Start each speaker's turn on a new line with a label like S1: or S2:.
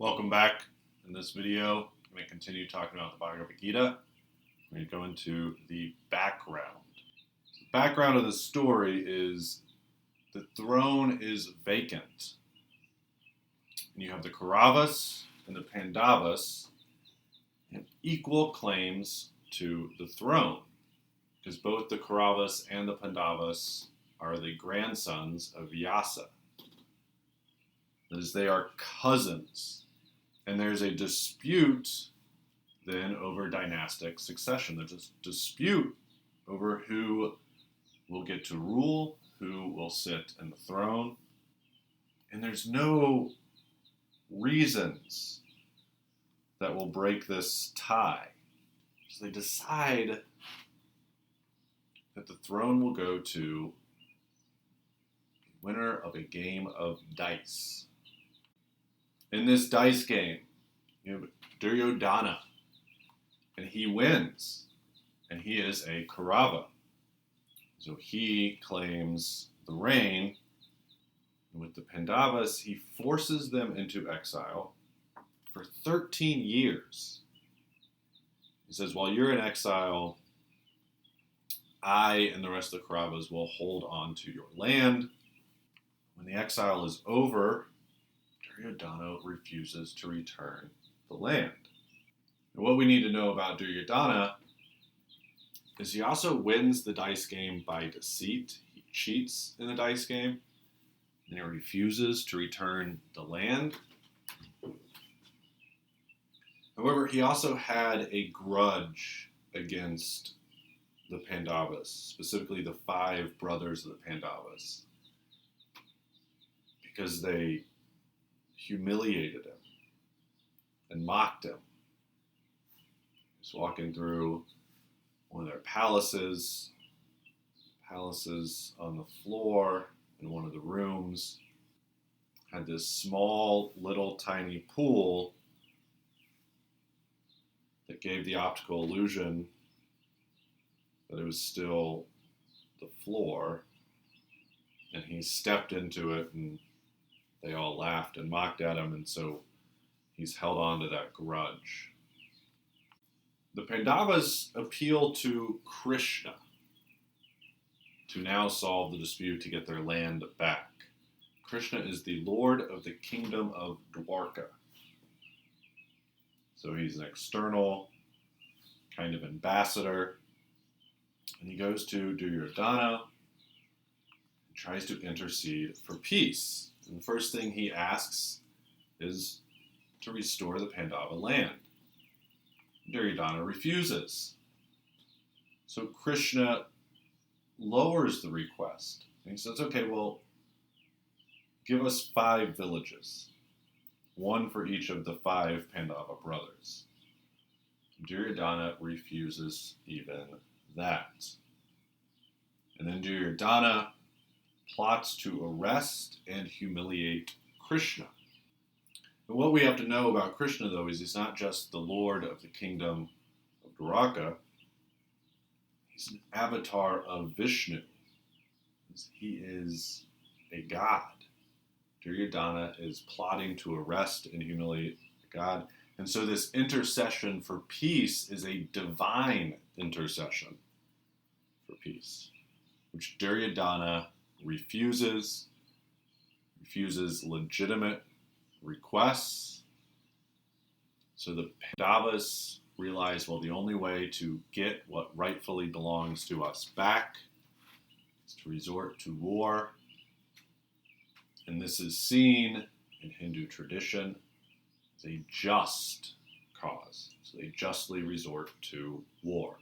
S1: Welcome back. In this video, I'm going to continue talking about the Bhagavad Gita. I'm going to go into the background. The background of the story is the throne is vacant. And you have the Kauravas and the Pandavas have equal claims to the throne, because both the Kauravas and the Pandavas are the grandsons of Vyasa. That is, they are cousins. And there's a dispute then over dynastic succession. There's a dispute over who will get to rule, who will sit in the throne. And there's no reasons that will break this tie. So they decide that the throne will go to the winner of a game of dice. In this dice game, you have Duryodhana, and he wins, and he is a Kaurava. So he claims the reign, and with the Pandavas, he forces them into exile for 13 years. He says, while you're in exile, I and the rest of the Kauravas will hold on to your land. When the exile is over, Duryodhana refuses to return the land. And what we need to know about Duryodhana is he also wins the dice game by deceit. He cheats in the dice game, and he refuses to return the land. However, he also had a grudge against the Pandavas, specifically the 5 brothers of the Pandavas, because they humiliated him and mocked him. He was walking through one of their palaces on the floor in one of the rooms, had this small, little, tiny pool that gave the optical illusion that it was still the floor, and he stepped into it and they all laughed and mocked at him, and so he's held on to that grudge. The Pandavas appeal to Krishna to now solve the dispute to get their land back. Krishna is the lord of the kingdom of Dwarka. So he's an external kind of ambassador. And he goes to Duryodhana and tries to intercede for peace. And the first thing he asks is to restore the Pandava land. Duryodhana refuses. So Krishna lowers the request. And he says, okay, well, give us 5 villages, 1 for each of the 5 Pandava brothers. Duryodhana refuses even that. And then Duryodhana plots to arrest and humiliate Krishna. And what we have to know about Krishna, though, is he's not just the lord of the kingdom of Dwarka. He's an avatar of Vishnu. He is a god. Duryodhana is plotting to arrest and humiliate the god. And so this intercession for peace is a divine intercession for peace, which Duryodhana refuses legitimate requests. So the Pandavas realize, well, the only way to get what rightfully belongs to us back is to resort to war. And this is seen in Hindu tradition as a just cause. So they justly resort to war.